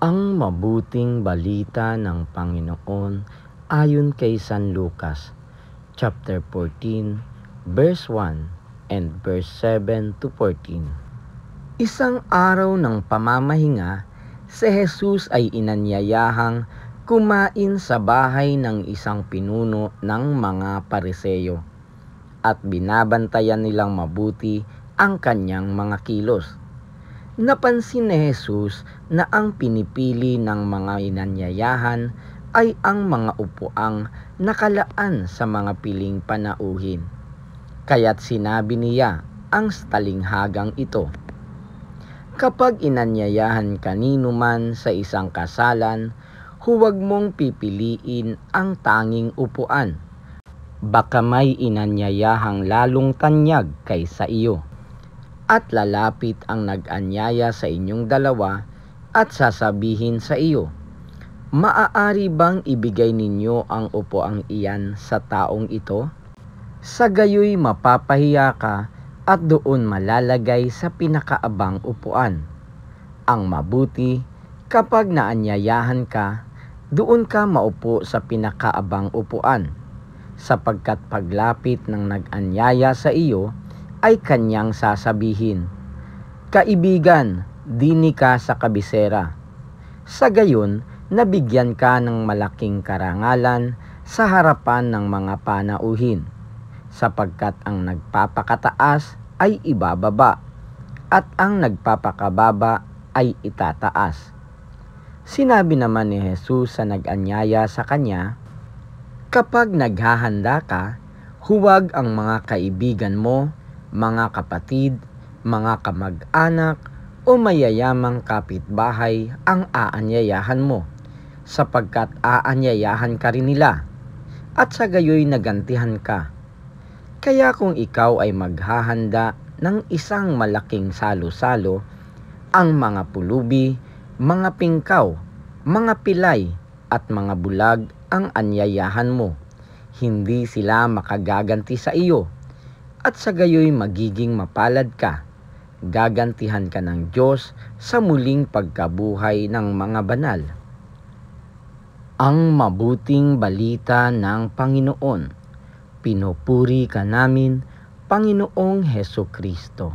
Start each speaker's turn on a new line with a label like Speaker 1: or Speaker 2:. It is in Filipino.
Speaker 1: Ang mabuting balita ng Panginoon ayon kay San Lucas, chapter 14, verse 1 and verse 7 to 14. Isang araw ng pamamahinga, si Jesus ay inanyayahang kumain sa bahay ng isang pinuno ng mga Pariseo at binabantayan nilang mabuti ang kanyang mga kilos. Napansin ni Jesus na ang pinipili ng mga inanyayahan ay ang mga upuang nakalaan sa mga piling panauhin. Kaya't sinabi niya ang talinghagang ito, "Kapag inanyayahan kanino man sa isang kasalan, huwag mong pipiliin ang tanging upuan. Baka may inanyayahang lalong tanyag kaysa iyo. At lalapit ang nag-anyaya sa inyong dalawa at sasabihin sa iyo, 'Maaari bang ibigay ninyo ang upuang iyan sa taong ito?' Sa gayoy mapapahiya ka at doon malalagay sa pinakaabang upuan. Ang mabuti, kapag naanyayahan ka, doon ka maupo sa pinakaabang upuan, sapagkat paglapit ng nag-anyaya sa iyo, ay kanyang sasabihin, 'Kaibigan, dini ka sa kabisera.' Sa gayon, nabigyan ka ng malaking karangalan sa harapan ng mga panauhin, sapagkat ang nagpapakataas ay ibababa, at ang nagpapakababa ay itataas." Sinabi naman ni Jesus sa nag-anyaya sa kanya, "Kapag naghahanda ka, huwag ang mga kaibigan mo, mga kapatid, mga kamag-anak, o mayayamang kapitbahay ang aanyayahan mo, sapagkat aanyayahan ka rin nila, at sa gayoy nagantihan ka. Kaya kung ikaw ay maghahanda ng isang malaking salo-salo, ang mga pulubi, mga pingkaw, mga pilay, at mga bulag ang anyayahan mo, hindi sila makagaganti sa iyo, at sa gayoy magiging mapalad ka. Gagantihan ka ng Diyos sa muling pagkabuhay ng mga banal." Ang mabuting balita ng Panginoon. Pinupuri ka namin, Panginoong Hesukristo.